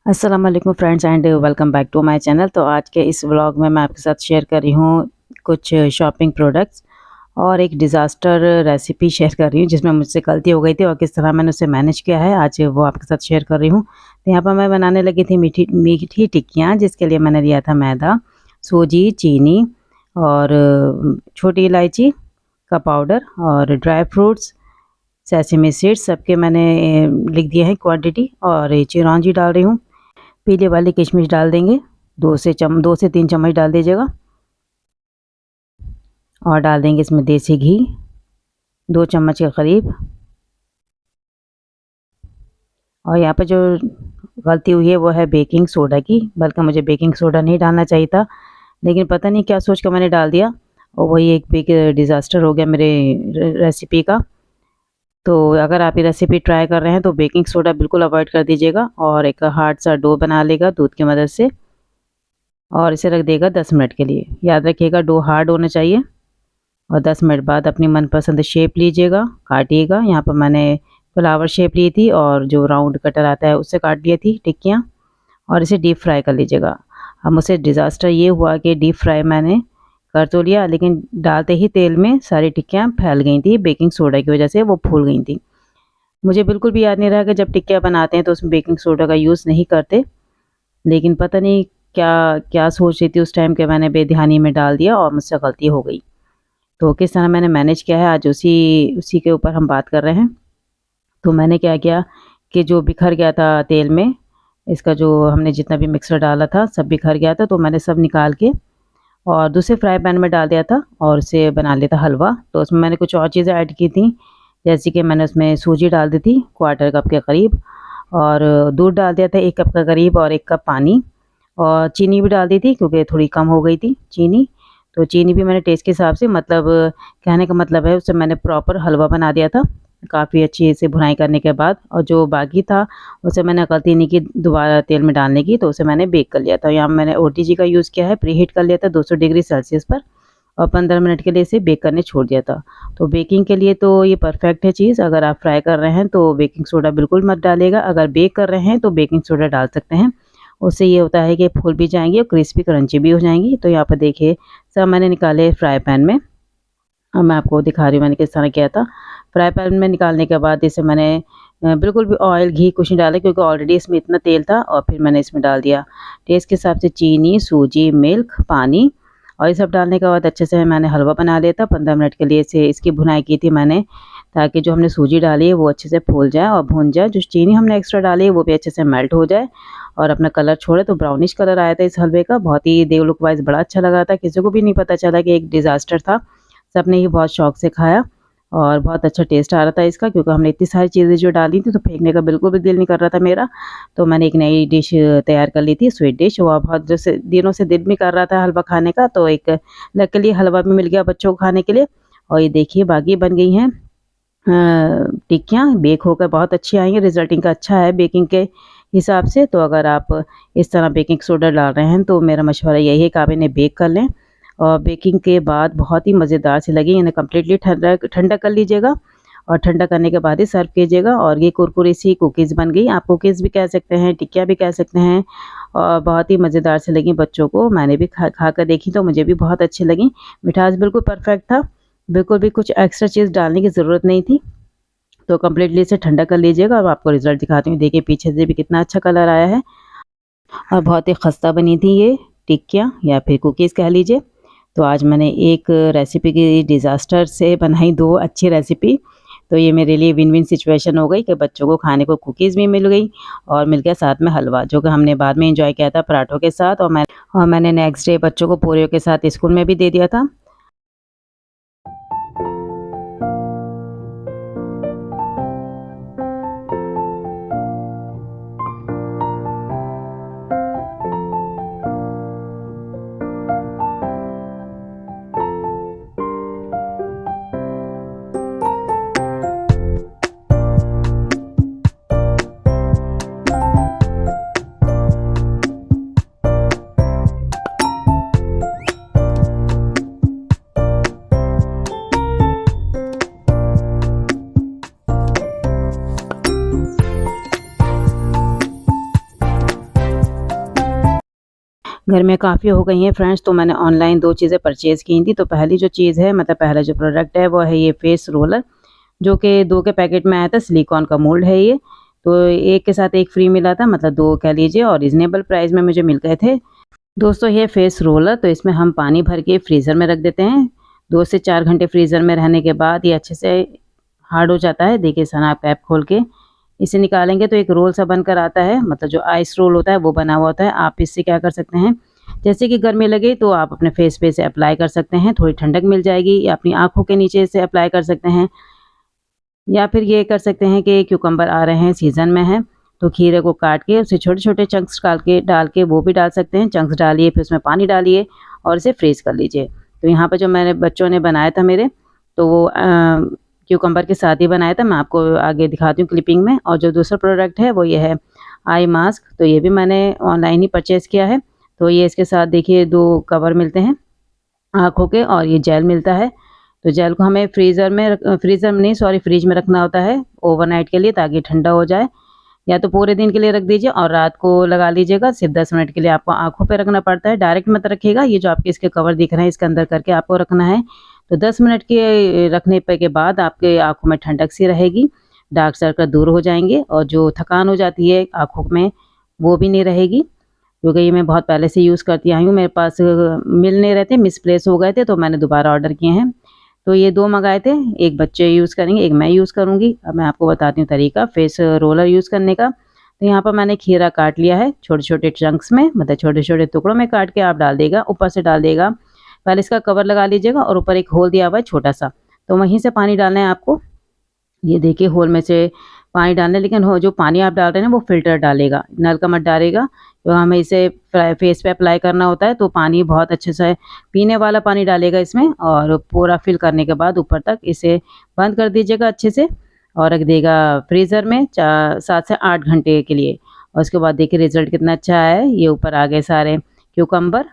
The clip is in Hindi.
अस्सलाम वालेकुम friends and welcome back to my channel. तो आज के इस व्लॉग में मैं आपके साथ शेयर कर रही हूँ कुछ शॉपिंग प्रोडक्ट्स और एक डिज़ास्टर रेसिपी शेयर कर रही हूँ जिसमें मुझसे गलती हो गई थी और किस तरह मैंने उसे मैनेज किया है, आज वो आपके साथ शेयर कर रही हूँ। तो यहाँ पर मैं बनाने लगी थी मीठी मीठी टिक्कियाँ, जिसके लिए मैंने लिया था मैदा, सूजी, चीनी और छोटी इलायची का पाउडर और ड्राई फ्रूट्स, सेसमी सीड्स सबके मैंने लिख दिए हैं क्वांटिटी। और ये चिरौंजी डाल रही हूँ, पीले वाली किशमिश डाल देंगे, 2 से 3 चम्मच डाल दीजिएगा। और डाल देंगे इसमें देसी घी 2 चम्मच के करीब। और यहाँ पे जो गलती हुई है वो है बेकिंग सोडा की, बल्कि मुझे बेकिंग सोडा नहीं डालना चाहिए था, लेकिन पता नहीं क्या सोच कर मैंने डाल दिया और वही एक बिग डिज़ास्टर हो गया मेरे रेसिपी का। तो अगर आप ये रेसिपी ट्राई कर रहे हैं तो बेकिंग सोडा बिल्कुल अवॉइड कर दीजिएगा और एक हार्ड सा डो बना लेगा दूध की मदद से और इसे रख देगा 10 मिनट के लिए। याद रखिएगा डो हार्ड होना चाहिए। और 10 मिनट बाद अपनी मनपसंद शेप लीजिएगा, काटिएगा। यहाँ पर मैंने फ्लावर शेप ली थी और जो राउंड कटर आता है उससे काट ली थी टिक्कियाँ, और इसे डीप फ्राई कर लीजिएगा। अब मुझसे डिज़ास्टर ये हुआ कि डीप फ्राई मैंने कर तो लिया, लेकिन डालते ही तेल में सारी टिक्कियाँ फैल गई थी, बेकिंग सोडा की वजह से वो फूल गई थी। मुझे बिल्कुल भी याद नहीं रहा कि जब टिक्कियाँ बनाते हैं तो उसमें बेकिंग सोडा का यूज़ नहीं करते, लेकिन पता नहीं क्या क्या सोच रही थी उस टाइम कि मैंने बेध्यानी में डाल दिया और मुझसे गलती हो गई। तो किस तरह मैंने मैनेज किया है आज उसी उसी के ऊपर हम बात कर रहे हैं। तो मैंने क्या किया कि जो बिखर गया था तेल में, इसका जो हमने जितना भी मिक्सर डाला था सब बिखर गया था, तो मैंने सब निकाल के और दूसरे फ्राई पैन में डाल दिया था और उसे बना लिया था हलवा। तो उसमें मैंने कुछ और चीज़ें ऐड की थी, जैसे कि मैंने उसमें सूजी डाल दी थी क्वार्टर कप के करीब, और दूध डाल दिया था 1 कप के करीब और 1 कप पानी, और चीनी भी डाल दी थी क्योंकि थोड़ी कम हो गई थी चीनी। तो चीनी भी मैंने टेस्ट के हिसाब से, मतलब कहने का मतलब है उससे मैंने प्रॉपर हलवा बना दिया था काफ़ी अच्छी से भुनाई करने के बाद। और जो बाकी था उसे मैंने गलती नहीं की दोबारा तेल में डालने की, तो उसे मैंने बेक कर लिया था। यहाँ मैंने ओटीजी का यूज़ किया है, प्रीहीट कर लिया था 200 डिग्री सेल्सियस पर और 15 मिनट के लिए इसे बेक करने छोड़ दिया था। तो बेकिंग के लिए तो ये परफेक्ट है चीज़। अगर आप फ्राई कर रहे हैं तो बेकिंग सोडा बिल्कुल मत डालिएगा, अगर बेक कर रहे हैं तो बेकिंग सोडा डाल सकते हैं। उससे ये होता है कि फूल भी जाएंगी और क्रिस्पी क्रंची भी हो जाएंगी। तो यहाँ पर देखिए सब मैंने निकाले फ्राई पैन में, और मैं आपको दिखा रही हूँ मैंने किस तरह किया था। फ्राई पैन में निकालने के बाद इसे मैंने बिल्कुल भी ऑयल घी कुछ नहीं डाला, क्योंकि ऑलरेडी इसमें इतना तेल था। और फिर मैंने इसमें डाल दिया टेस्ट के हिसाब से चीनी, सूजी, मिल्क, पानी, और ये सब डालने के बाद अच्छे से मैंने हलवा बना लिया था। 15 मिनट के लिए इसे इसकी भुनाई की थी मैंने, ताकि जो हमने सूजी डाली है वो अच्छे से फूल जाए और भून जाए, जो चीनी हमने एक्स्ट्रा डाली है वो भी अच्छे से मेल्ट हो जाए और अपना कलर छोड़े। तो ब्राउनिश कलर आया था इस हलवे का, बहुत ही देव लुक वाइज बड़ा अच्छा लगा था, किसी को भी नहीं पता चला कि एक डिज़ास्टर था। सबने ही बहुत शौक से खाया और बहुत अच्छा टेस्ट आ रहा था इसका, क्योंकि हमने इतनी सारी चीज़ें जो डाली थी तो फेंकने का बिल्कुल भी दिल नहीं कर रहा था मेरा। तो मैंने एक नई डिश तैयार कर ली थी, स्वीट डिश। वो बहुत जैसे दिनों से दिल भी कर रहा था हलवा खाने का, तो एक लकीली हलवा भी मिल गया बच्चों को खाने के लिए। और ये देखिए बाकी बन गई हैं टिक्कियाँ, बेक होकर बहुत अच्छी आई हैं, रिज़ल्ट इनका अच्छा है बेकिंग के हिसाब से। तो अगर आप इस तरह बेकिंग सोडा डाल रहे हैं तो मेरा मशवरा यही है कि आप इन्हें बेक कर लें। और बेकिंग के बाद बहुत ही मज़ेदार सी लगी, इन्हें कम्प्लीटली ठंडा ठंडा कर लीजिएगा और ठंडा करने के बाद ही सर्व कीजिएगा। और ये कुरकुरी सी कुकीज़ बन गई, आप कुकीज़ भी कह सकते हैं, टिक्कियाँ भी कह सकते हैं, और बहुत ही मज़ेदार से लगी बच्चों को। मैंने भी खा कर देखी तो मुझे भी बहुत अच्छी लगी, मिठास बिल्कुल परफेक्ट था, बिल्कुल भी कुछ एक्स्ट्रा चीज़ डालने की ज़रूरत नहीं थी। तो कम्प्लीटली इसे ठंडा कर लीजिएगा। अब आपको रिज़ल्ट दिखाती हूँ, देखिए पीछे से भी कितना अच्छा कलर आया है और बहुत ही खस्ता बनी थी ये टिक्कियाँ या फिर कुकीज़ कह लीजिए। तो आज मैंने एक रेसिपी की डिज़ास्टर से बनाई 2 अच्छी रेसिपी। तो ये मेरे लिए विन विन सिचुएशन हो गई कि बच्चों को खाने को कुकीज़ भी मिल गई और मिल गया साथ में हलवा, जो कि हमने बाद में एंजॉय किया था पराठों के साथ। और मैंने नेक्स्ट डे बच्चों को पूरियों के साथ स्कूल में भी दे दिया था। गर्मियाँ काफ़ी हो गई हैं फ्रेंड्स, तो मैंने ऑनलाइन 2 चीज़ें परचेज़ की थी। तो पहली जो चीज़ है, मतलब पहला जो प्रोडक्ट है वो है ये फेस रोलर, जो कि 2 के पैकेट में आया था। सिलिकॉन का मोल्ड है ये। तो एक के साथ एक फ्री मिला था, मतलब 2 कह लीजिए, और रीज़नेबल प्राइस में मुझे मिल गए थे। दोस्तों ये फेस रोलर, तो इसमें हम पानी भर के फ्रीज़र में रख देते हैं। 2 से 4 घंटे फ्रीज़र में रहने के बाद ये अच्छे से हार्ड हो जाता है। देखिए सन आप कैप खोल के इसे निकालेंगे तो एक रोल सा बनकर आता है, मतलब जो आइस रोल होता है वो बना हुआ होता है। आप इससे क्या कर सकते हैं, जैसे कि गर्मी लगे तो आप अपने फेस पे इसे अप्लाई कर सकते हैं, थोड़ी ठंडक मिल जाएगी, या अपनी आँखों के नीचे इसे अप्लाई कर सकते हैं। या फिर ये कर सकते हैं कि क्यूकम्बर आ रहे हैं, सीज़न में हैं, तो खीरे को काट के उसे छोटे-छोटे चंक्स डाल के वो भी डाल सकते हैं। चंक्स डालिए, फिर उसमें पानी डालिए और इसे फ्रीज़ कर लीजिए। तो यहाँ पे जो मैंने बच्चों ने बनाया था मेरे, तो वो क्यूकम्बर के साथ ही बनाया था। मैं आपको आगे दिखाती हूँ क्लिपिंग में। और जो दूसरा प्रोडक्ट है वो ये है आई मास्क, तो ये भी मैंने ऑनलाइन ही परचेज़ किया है। तो ये इसके साथ देखिए 2 कवर मिलते हैं आँखों के, और ये जेल मिलता है। तो जेल को हमें फ्रीज़र में नहीं, सॉरी, फ्रिज में रखना होता है ओवरनाइट के लिए, ताकि ठंडा हो जाए। या तो पूरे दिन के लिए रख दीजिए और रात को लगा लीजिएगा। सिर्फ 10 मिनट के लिए आपको आँखों पे रखना पड़ता है, डायरेक्ट मत रखिएगा। ये जो आपके इसके कवर दिख रहे हैं इसके अंदर करके आपको रखना है। तो 10 मिनट के रखने पे के बाद आपके आँखों में ठंडक सी रहेगी, डार्क सर्कल दूर हो जाएँगे, और जो थकान हो जाती है आँखों में वो भी नहीं रहेगी। क्योंकि ये मैं बहुत पहले से यूज़ करती आई हूँ, मेरे पास मिल नहीं रहे थे, मिसप्लेस हो गए थे, तो मैंने दोबारा ऑर्डर किए हैं। तो ये 2 मँगाए थे, एक बच्चे यूज़ करेंगे, एक मैं यूज़ करूँगी। अब मैं आपको बताती हूँ तरीका फेस रोलर यूज़ करने का। तो यहाँ पर मैंने खीरा काट लिया है छोटे-छोटे चंक्स में, मतलब छोटे-छोटे टुकड़ों में काट के आप डाल देगा, ऊपर से डाल देगा। पहले इसका कवर लगा लीजिएगा और ऊपर एक होल दिया हुआ है छोटा-सा, तो वहीं से पानी डालना है आपको। ये देखिए होल में से पानी डालना है, लेकिन हो जो पानी आप डाल रहे हैं ना वो फ़िल्टर डालेगा, नल का मत डालिएगा। तो हमें इसे फेस पे अप्लाई करना होता है, तो पानी बहुत अच्छे से पीने वाला पानी डालिएगा इसमें, और पूरा फिल करने के बाद ऊपर तक इसे बंद कर दीजिएगा अच्छे से, और रख देगा फ्रीज़र में 7 से 8 घंटे के लिए। और उसके बाद देखिए रिज़ल्ट कितना अच्छा आया है। ये ऊपर आ गए सारे क्यूकम्बर,